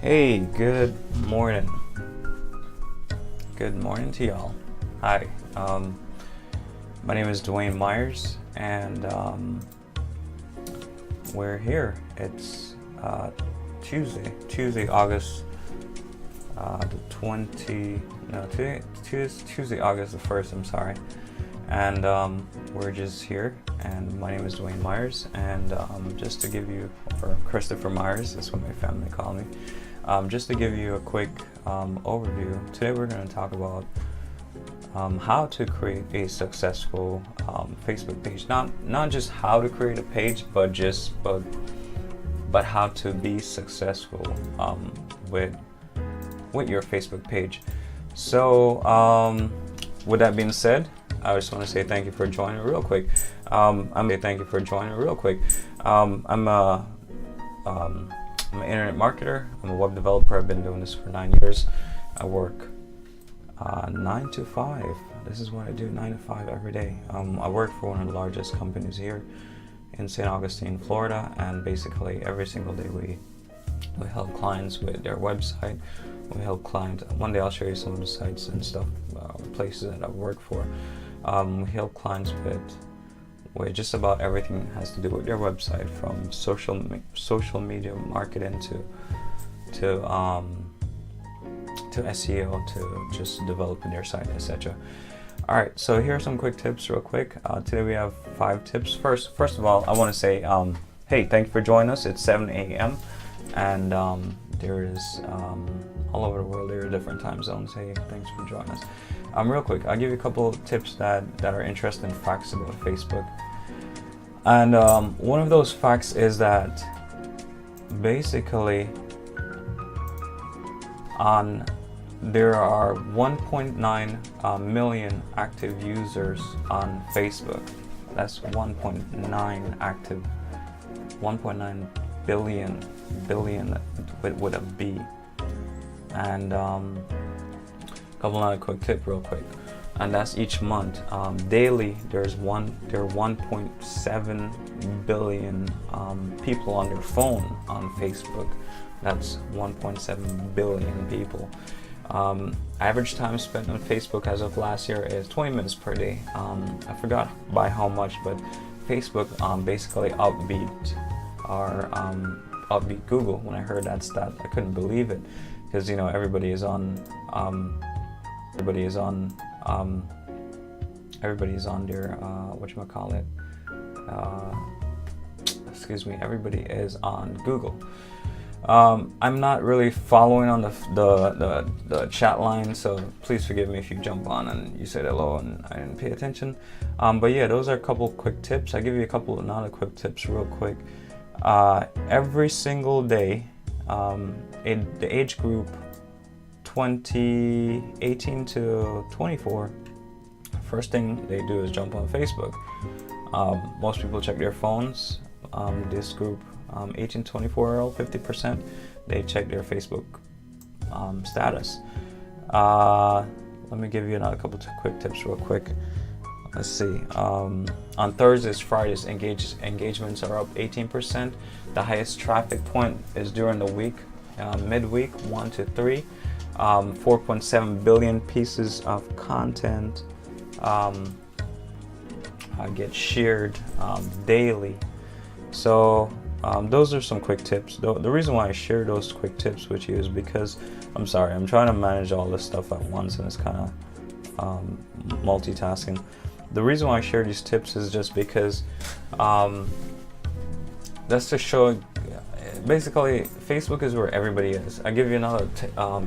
Hey, good morning. Good morning to y'all. Hi, my name is Dwayne Myers, and we're here. It's Tuesday, August the 20. No, Tuesday, August the 1st. I'm sorry, and we're just here. And my name is Dwayne Myers, and just to give you, or Christopher Myers, that's what my family call me. Just to give you a quick overview, today we're going to talk about how to create a successful Facebook page. Not just how to create a page, but how to be successful with your Facebook page. So with that being said, I just want to say thank you for joining real quick. I'm an internet marketer. I'm a web developer. I've been doing this for 9 years. I work 9 to 5. This is what I do, 9 to 5 every day. I work for one of the largest companies here in St. Augustine, Florida, and basically every single day we help clients with their website. We help clients. One day I'll show you some of the sites and stuff, places that I've worked for. We help clients with just about everything that has to do with their website, from social media marketing to SEO, to just developing their site, etc. All right, so here are some quick tips real quick. Today we have 5 tips. First of all, I want to say, hey, thank you for joining us. It's 7 a.m. and there is all over the world, there are different time zones. Hey, thanks for joining us. Real quick, I'll give you a couple of tips that are interesting facts about Facebook. And one of those facts is that basically there are 1.9 million active users on Facebook. That's 1.9 billion with a B. And couple other quick tip real quick, and that's each month. Daily there are 1.7 billion people on their phone on Facebook. That's 1.7 billion people. Average time spent on Facebook as of last year is 20 minutes per day. I forgot by how much, but Facebook basically outbeat Google. When I heard that stat, I couldn't believe it, because everybody is on their everybody is on Google. I'm not really following on the chat line, so please forgive me if you jump on and you said hello and I didn't pay attention. But yeah, those are a couple quick tips. I give you a couple of another quick tips real quick. Every single day, in the age group 18 to 24, first thing they do is jump on Facebook. Most people check their phones. This group, 18 to 24, 50%, they check their Facebook status. Let me give you another couple of quick tips real quick. Let's see. On Thursdays, Fridays, engagements are up 18%. The highest traffic point is during the week, midweek, 1 to 3. 4.7 billion pieces of content get shared daily. So those are some quick tips. The reason why I share those quick tips with you is because I'm trying to manage all this stuff at once, and it's kind of multitasking. The reason why I share these tips is just because that's to show. Basically, Facebook is where everybody is. I give you another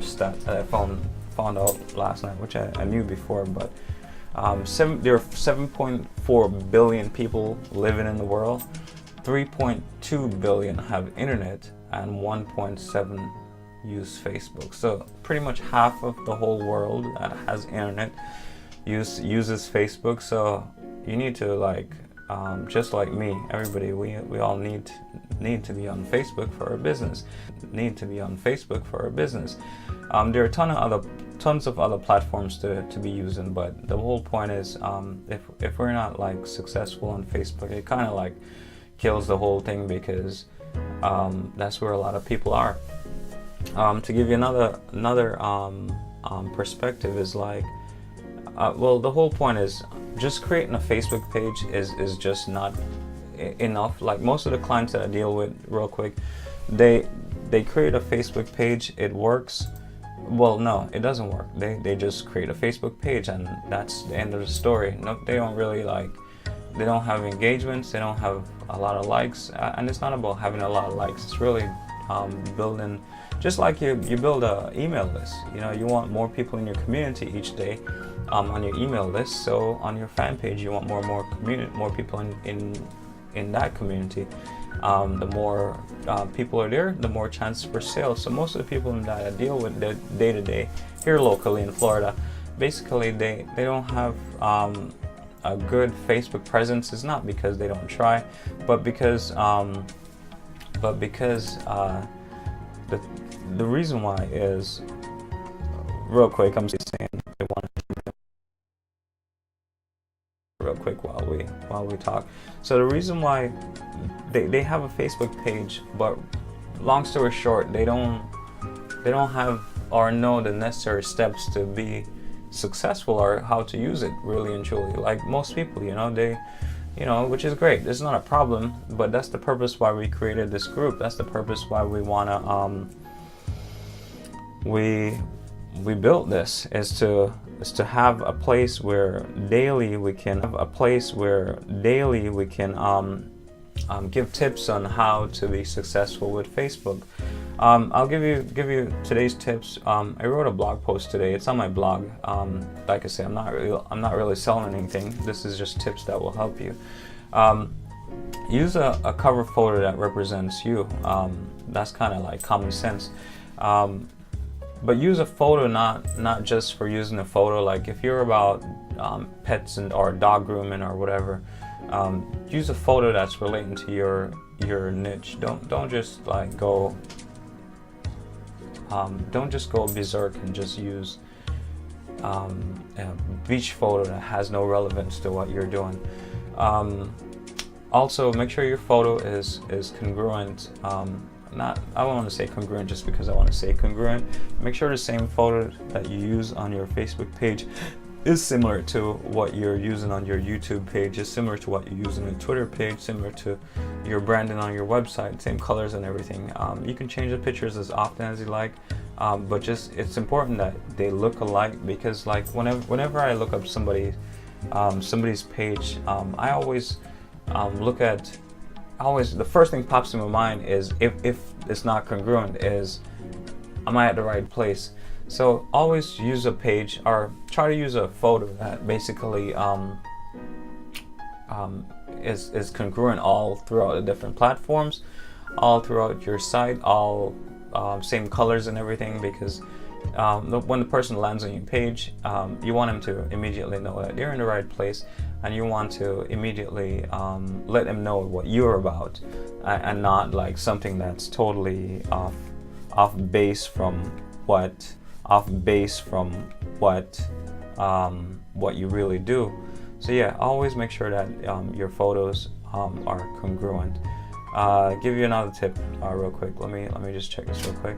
stat that I found out last night, which I knew before, but there are 7.4 billion people living in the world. 3.2 billion have internet, and 1.7 use Facebook. So pretty much half of the whole world that has internet uses Facebook. So you need to just like me, everybody, we all need to be on Facebook for our business. There are tons of other platforms to be using, but the whole point is, if we're not successful on Facebook, it kind of kills the whole thing, because that's where a lot of people are. To give you another perspective is like, well, the whole point is just creating a Facebook page is just not enough. Like most of the clients that I deal with, real quick, they create a Facebook page. It works. Well, no, it doesn't work. They just create a Facebook page and that's the end of the story. No, they don't really like. They don't have engagements. They don't have a lot of likes. And it's not about having a lot of likes. It's really building. Just like you build a email list, you know, you want more people in your community each day on your email list. So on your fan page, you want more people in that community. The more people are there, the more chances for sales. So most of the people that I deal with day to day here locally in Florida, basically they don't have a good Facebook presence. It's not because they don't try, but because the reason why is, real quick, I'm just saying I want to real quick while we talk. So the reason why they have a Facebook page, but long story short, they don't have or know the necessary steps to be successful or how to use it really and truly. Like most people, you know, which is great. It's not a problem, but that's the purpose why we created this group. That's the purpose why we wanna we built this, is to have a place where daily we can give tips on how to be successful with Facebook. I'll give you today's tips. I wrote a blog post today. It's on my blog. Like I say, I'm not really selling anything. This is just tips that will help you. Use a cover photo that represents you. That's kind of like common sense. But use a photo not just for using a photo. Like if you're about pets or dog grooming or whatever, use a photo that's relating to your niche. Don't just like go. Don't just go berserk and just use a beach photo that has no relevance to what you're doing. Also, make sure your photo is congruent. I don't want to say congruent just because I want to say congruent. Make sure the same photo that you use on your Facebook page is similar to what you're using on your YouTube page, is similar to what you're using on your Twitter page, similar to your branding on your website, same colors and everything. You can change the pictures as often as you like, but just it's important that they look alike, because like whenever I look up somebody's page, I always look at. The first thing pops in my mind is if it's not congruent, is am I at the right place? So always use a page, or try to use a photo that basically is congruent all throughout the different platforms, all throughout your site, all same colors and everything, because when the person lands on your page, you want them to immediately know that they're in the right place, and you want to immediately let them know what you're about, and not like something that's totally off base from what what you really do. So yeah, always make sure that your photos are congruent. Give you another tip real quick. Let me just check this real quick.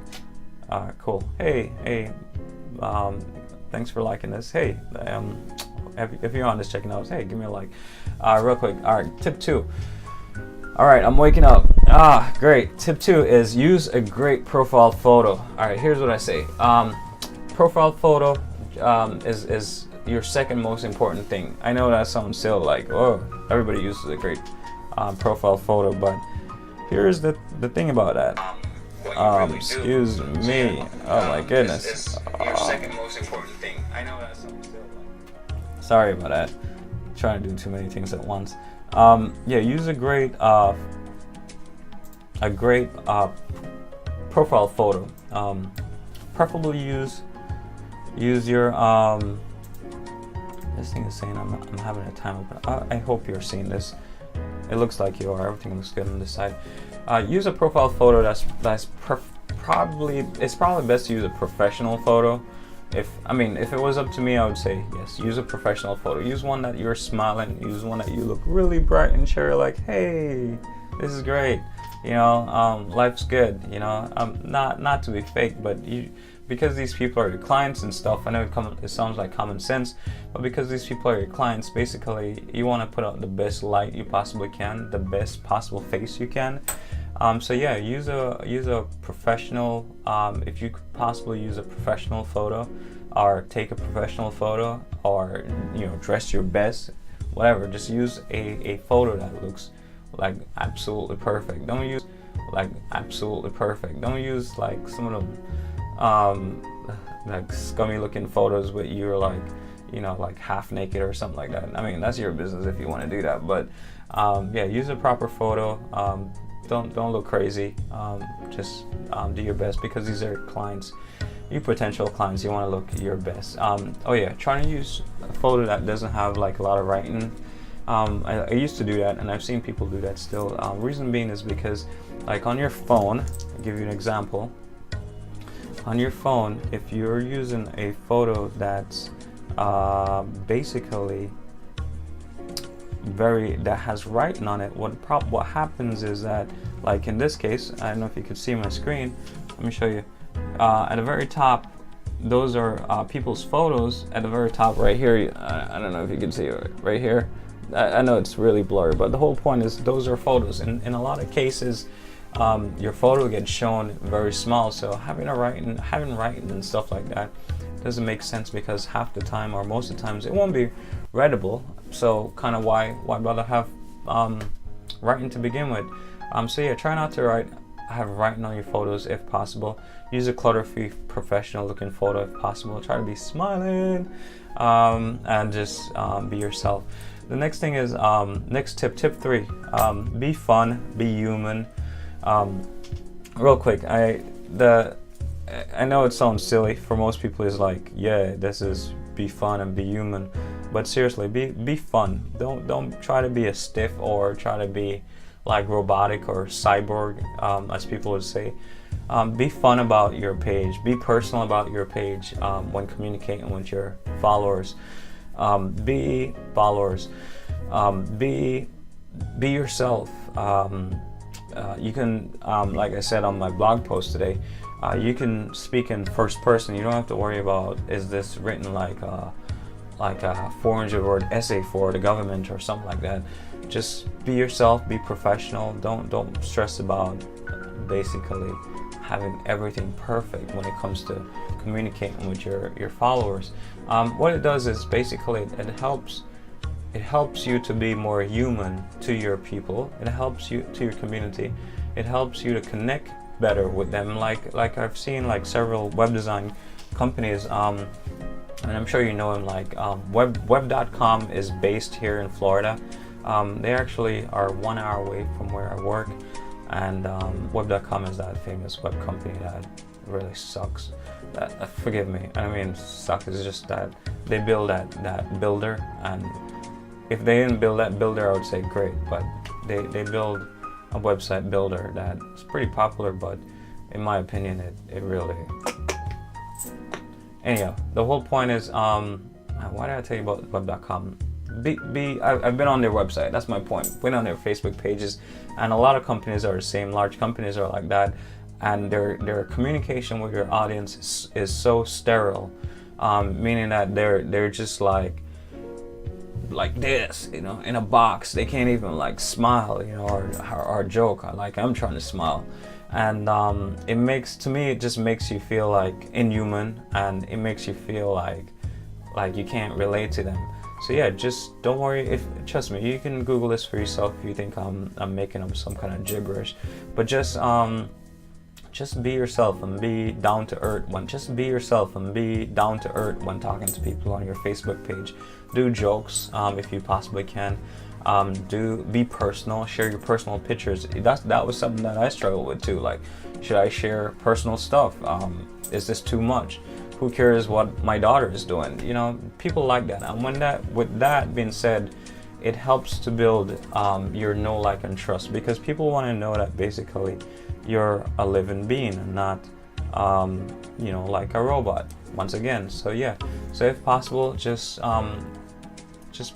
Cool. Hey, thanks for liking this. Hey, if you're on this checking out, hey, give me a like. Real quick. All right, tip 2. All right, I'm waking up. Great. Tip 2 is use a great profile photo. All right, here's what I say. Profile photo is your second most important thing. I know that sounds silly, like, oh, everybody uses a great profile photo, but here's the thing about that. Excuse me. Oh my goodness. Your second most important thing. I know that sounds silly. Sorry about that. Trying to do too many things at once. Yeah, use a great profile photo. Preferably use your this thing is saying I'm having a time open. I hope you're seeing this. It looks like you are. Everything looks good on this side. Use a profile photo that's probably best to use a professional photo. If it was up to me, I would say yes, use a professional photo. Use one that you're smiling. Use one that you look really bright and cheery, like, hey, this is great. life's good, not to be fake, but because these people are your clients and stuff. I know it sounds like common sense, but because these people are your clients, basically you want to put out the best light you possibly can, the best possible face you can. So yeah, use a professional. If you could possibly use a professional photo, or take a professional photo, or dress your best, whatever. Just use a photo that looks like absolutely perfect. Don't use like absolutely perfect. Don't use like some of them like scummy looking photos with you're like like half naked or something like that. I mean, that's your business if you want to do that, but yeah, use a proper photo. Don't look crazy. Just do your best, because these are clients, you potential clients. You want to look your best. Oh yeah, trying to use a photo that doesn't have like a lot of writing. I used to do that, and I've seen people do that still. Reason being is because, like on your phone, I'll give you an example. On your phone, if you're using a photo that's basically that has writing on it, what happens is that, like in this case, I don't know if you could see my screen. Let me show you. At the very top, those are people's photos. At the very top right here, I don't know if you can see it right here. I know it's really blurry, but the whole point is those are photos. In a lot of cases, your photo gets shown very small, so having writing and stuff like that doesn't make sense, because half the time, or most of the times, it won't be readable. So kind of why bother have writing to begin with? So yeah, try not to have writing on your photos if possible. Use a clutter-free, professional-looking photo if possible. Try to be smiling, and just be yourself. The next thing is next tip 3. Be fun, be human. Real quick, I know it sounds silly for most people. Is like, yeah, this is be fun and be human, but seriously, be fun. Don't try to be a stiff, or try to be like robotic or cyborg, as people would say. Be fun about your page. Be personal about your page when communicating with your followers. Be yourself. You can, like I said on my blog post today, you can speak in first person. You don't have to worry about, is this written like a 400-word essay for the government or something like that. Just be yourself, be professional. Don't stress about basically having everything perfect when it comes to communicating with your followers. What it does is basically it helps you to be more human to your people. It helps you to your community. It helps you to connect better with them. Like I've seen like several web design companies, and I'm sure you know them. Like web.com is based here in Florida. They actually are 1 hour away from where I work, and web.com is that famous web company that really sucks. Forgive me, I mean suck is just that they build that builder, and if they didn't build that builder, I would say great, but they build a website builder that's pretty popular, but in my opinion it really. Anyhow, the whole point is, why did I tell you about web.com? I've been on their website, that's my point. Been on their Facebook pages, and a lot of companies are the same. Large companies are like that, and their communication with your audience is so sterile, meaning that they're just like this, in a box. They can't even like smile, or joke. Like I'm trying to smile, and it just makes you feel like inhuman, and it makes you feel like you can't relate to them. So yeah, just don't worry. Trust me, you can Google this for yourself if you think I'm making up some kind of gibberish, but just be yourself and be down to earth when talking to people on your Facebook page. Do jokes if you possibly can. Be personal. Share your personal pictures. That was something that I struggled with too. Like, should I share personal stuff? Is this too much? Who cares what my daughter is doing? People like that. And with that being said, it helps to build your know, like, and trust, because people want to know that basically you're a living being and not like a robot, once again. So yeah, so if possible, just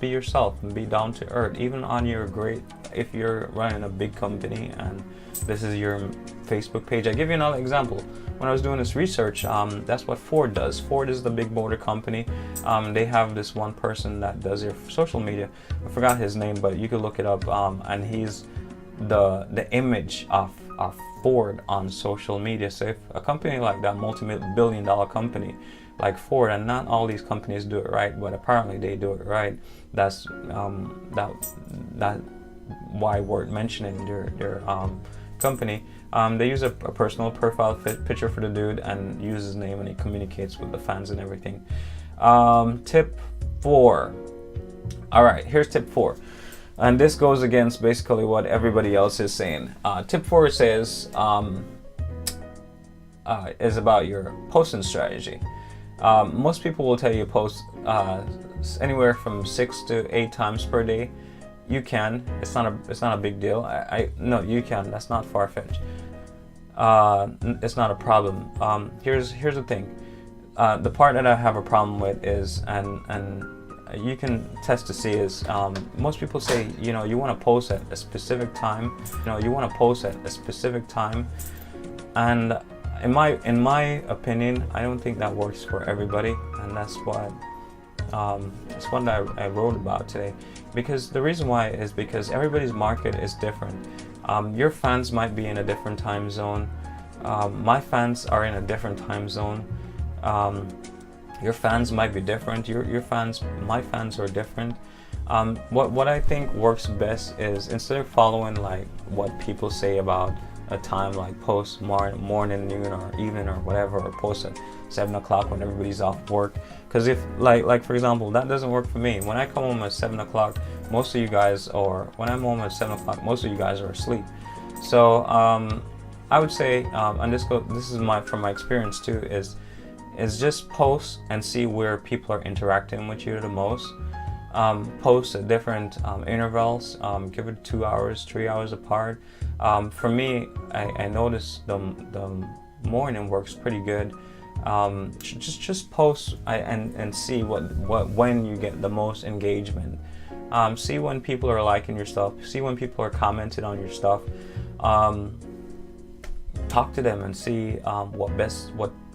be yourself and be down to earth. Even on your great if you're running a big company and this is your Facebook page. I give you another example. When I was doing this research, that's what Ford does. Ford is the big motor company. They have this one person that does their social media. I forgot his name, but you could look it up. And he's the image of Ford on social media. So if a company like that, multi-billion-dollar company like Ford, and not all these companies do it right, but apparently they do it right. That's that why we're mentioning their company. They use a personal profile picture for the dude and use his name, and he communicates with the fans and everything. Tip 4. All right, here's tip 4. And this goes against basically what everybody else is saying. Tip 4 says is about your posting strategy. Most people will tell you post anywhere from 6 to 8 times per day. You can. It's not a big deal. No, you can. That's not far-fetched. It's not a problem. Here's the thing. The part that I have a problem with is, and you can test to see, is most people say, you know, you want to post at a specific time. And in my opinion, I don't think that works for everybody, and that's what I wrote about today. Because the reason why is because everybody's market is different. Your fans might be in a different time zone. My fans are in a different time zone. Your fans might be different. My fans are different. What I think works best is, instead of following like what people say about a time, like post morning, noon, or evening, or whatever, or post at 7 o'clock when everybody's off work. Because if like for example, that doesn't work for me. When I come home at 7 o'clock, most of you guys, or when I'm home at 7 o'clock, most of you guys are asleep. So I would say, and this is from my experience too, is just post and see where people are interacting with you the most. Post at different intervals. Give it 2 hours, 3 hours apart. For me, I noticed the morning works pretty good. Just post and see when you get the most engagement. See when people are liking your stuff. See when people are commenting on your stuff. Talk to them and see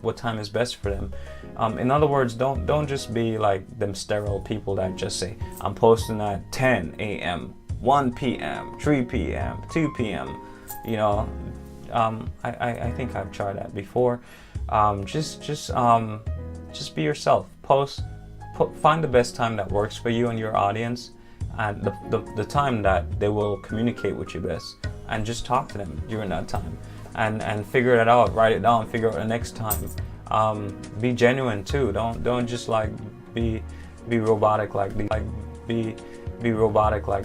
what time is best for them. In other words, don't just be like them sterile people that just say, I'm posting at 10 a.m., 1 p.m., 3 p.m., 2 p.m. You know, I think I've tried that before. Just be yourself. Find the best time that works for you and your audience, and the time that they will communicate with you best, and just talk to them during that time. And figure it out, write it down, figure out the next time. Be genuine too. Don't just like be robotic like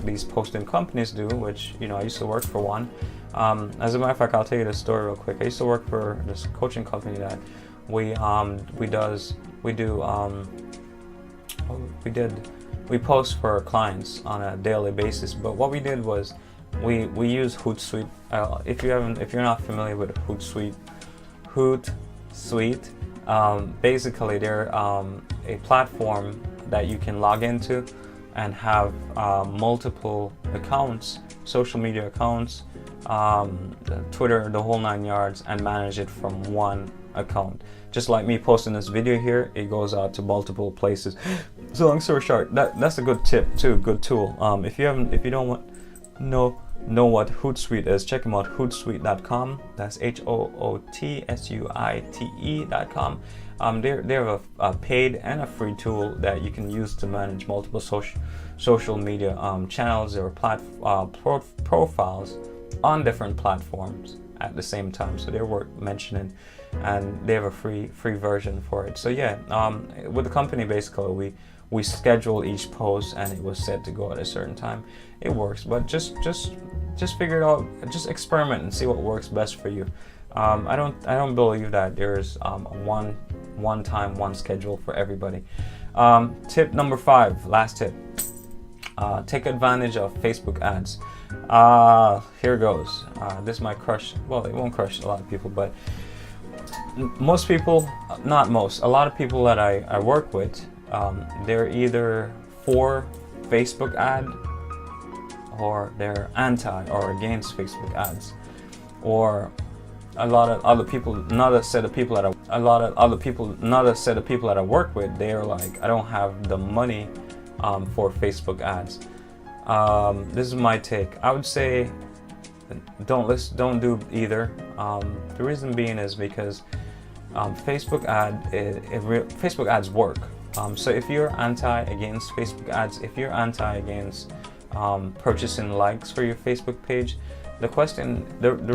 these posting companies do, which, you know, I used to work for one. As a matter of fact, I'll tell you this story real quick. I used to work for this coaching company that we post for clients on a daily basis. But what we did was, we use Hootsuite. If you're not familiar with Hootsuite, basically they're a platform that you can log into and have multiple accounts, social media accounts, Twitter, the whole 9 yards, and manage it from one account. Just like me posting this video here, it goes out to multiple places. So long story short, that's a good tip too, good tool. If you don't know what Hootsuite is, check them out, hootsuite.com. That's HOOTSUITE.com. They have a paid and a free tool that you can use to manage multiple social media channels or profiles on different platforms at the same time. So they're worth mentioning, and they have a free version for it. So yeah, with the company, basically we schedule each post and it was set to go at a certain time. It works, but just figure it out. Just experiment and see what works best for you. I don't believe that there's one time, one schedule for everybody. Tip number 5, last tip. Take advantage of Facebook ads. Here goes. This might crush. Well, it won't crush a lot of people, but most people, not most, a lot of people that I work with, they're either for Facebook ad or they're anti or against Facebook ads, or a lot of other people, not a set of people that I work with, they're like, I don't have the money for Facebook ads. This is my take. I would say don't do either. The reason being is because Facebook ads work. So if you're anti against Facebook ads, if you're anti against purchasing likes for your Facebook page, the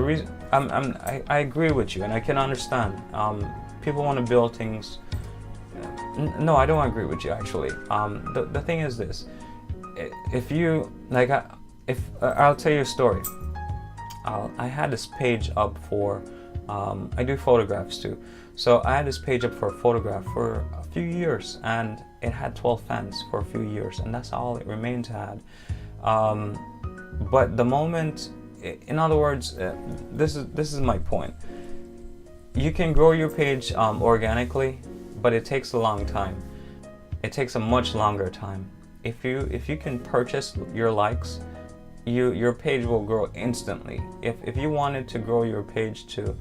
reason I agree with you, and I can understand. People want to build things. No, I don't agree with you actually. The thing is this: if you like, I'll tell you a story. I had this page up for. I do photographs too, so I had this page up for a photograph for a few years, and it had 12 fans for a few years, and that's all it remained to had. But the moment, in other words, this is my point. You can grow your page organically, but it takes a long time. It takes a much longer time. If you can purchase your likes, your page will grow instantly. If you wanted to grow your page to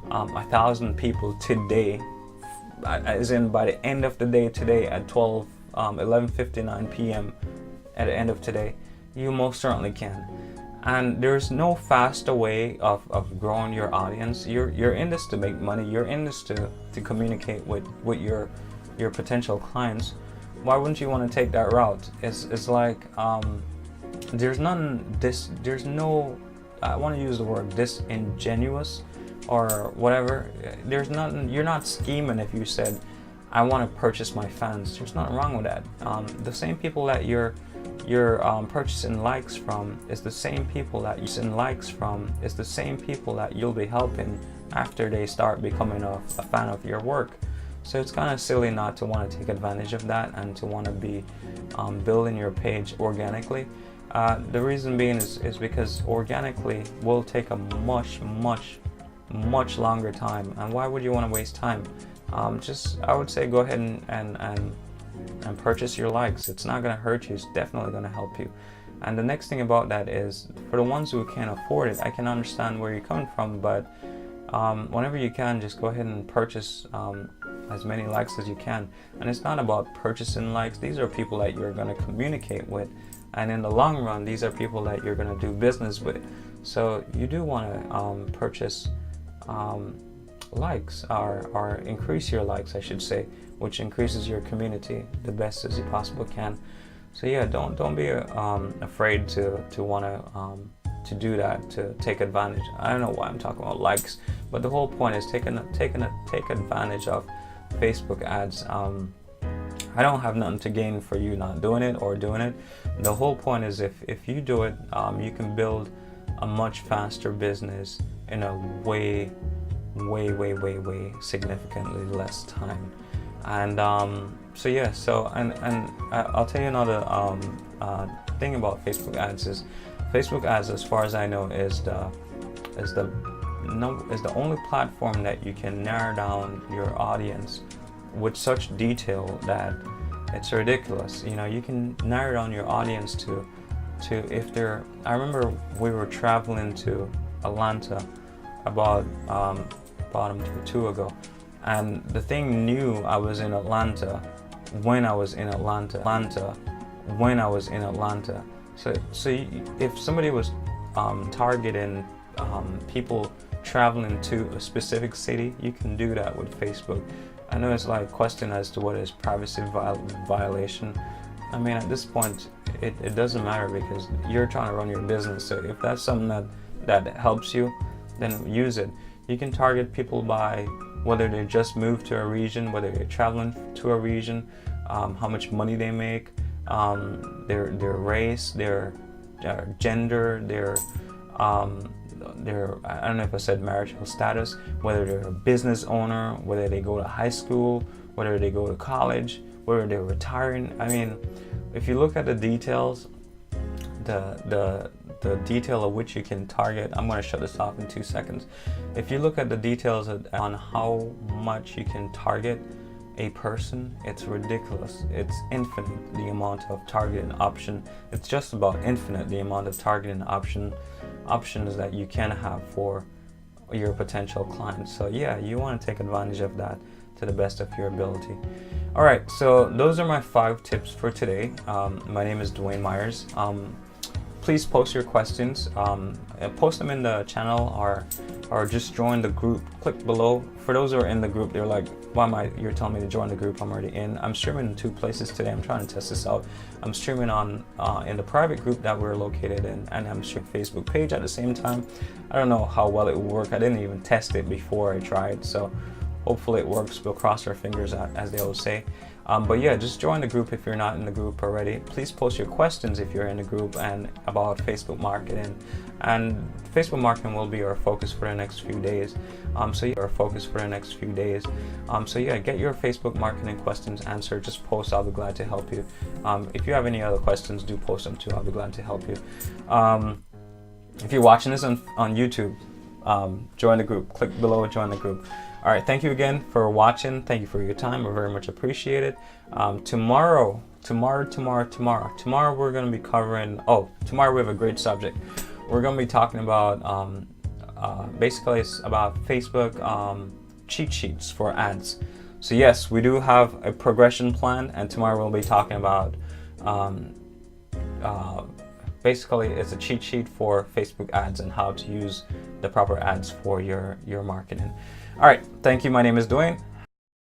1,000 people today, as in by the end of the day today at 11:59 p.m. at the end of today, you most certainly can. And there's no faster way of growing your audience. You're in this to make money. You're in this to communicate with your potential clients. Why wouldn't you want to take that route? It's like there's no, I want to use the word disingenuous or whatever. There's nothing. You're not scheming if you said, I want to purchase my fans. There's nothing wrong with that. The same people that you're purchasing likes from is the same people that you'll be helping after they start becoming a fan of your work. So it's kind of silly not to want to take advantage of that and to want to be building your page organically. The reason being is because organically will take a much longer time, and why would you want to waste time? I would say go ahead and purchase your likes. It's not going to hurt you. It's definitely going to help you. And the next thing about that is, for the ones who can't afford it, I can understand where you're coming from, but whenever you can, just go ahead and purchase as many likes as you can. And it's not about purchasing likes. These are people that you're going to communicate with, and in the long run, these are people that you're going to do business with. So you do want to purchase likes, or increase your likes, I should say, which increases your community the best as you possibly can. So yeah, don't be afraid to want to do that, to take advantage. I don't know why I'm talking about likes, but the whole point is take advantage of Facebook ads. I don't have nothing to gain for you not doing it or doing it. The whole point is if you do it, you can build a much faster business in a way significantly less time. And so yeah, and I'll tell you another thing about Facebook ads is Facebook ads, as far as I know, is the only platform that you can narrow down your audience with such detail that it's ridiculous. You know, you can narrow down your audience to if they're. I remember we were traveling to Atlanta about two ago, and the thing knew I was in Atlanta when I was in Atlanta. So if somebody was targeting people traveling to a specific city, you can do that with Facebook. I know it's like a question as to what is privacy violation. I mean, at this point, it doesn't matter because you're trying to run your business. So if that's something that helps you, then use it. You can target people by whether they just moved to a region, whether they're traveling to a region, how much money they make, their race, their gender, their I don't know if I said marital status, whether they're a business owner, whether they go to high school, whether they go to college, whether they're retiring. I mean, if you look at the details, the detail of which you can target, I'm going to shut this off in 2 seconds. If you look at the details on how much you can target, a person, it's ridiculous. It's infinite, the amount of targeting option. It's just about infinite, the amount of targeting options that you can have for your potential clients. So yeah, you want to take advantage of that to the best of your ability. All right, so those are my 5 tips for today. My name is Dwayne Myers. Please post your questions. Post them in the channel or just join the group. Click below. For those who are in the group, they're like, you're telling me to join the group? I'm already in. I'm streaming in 2 places today. I'm trying to test this out. I'm streaming on in the private group that we're located in, and I'm streaming Facebook page at the same time. I don't know how well it will work. I didn't even test it before I tried, so hopefully it works. We'll cross our fingers, as they always say. But yeah, just join the group if you're not in the group already. Please post your questions if you're in the group and about Facebook marketing. And Facebook marketing will be our focus for the next few days. So yeah, get your Facebook marketing questions answered. Just post. I'll be glad to help you. If you have any other questions, do post them too. I'll be glad to help you. If you're watching this on YouTube, join the group. Click below, join the group. All right, thank you again for watching. Thank you for your time. I very much appreciate it. Tomorrow we're going to be covering, tomorrow we have a great subject. We're going to be talking about, basically it's about Facebook cheat sheets for ads. So yes, we do have a progression plan, and tomorrow we'll be talking about, basically it's a cheat sheet for Facebook ads and how to use the proper ads for your marketing. All right, thank you. My name is Dwayne.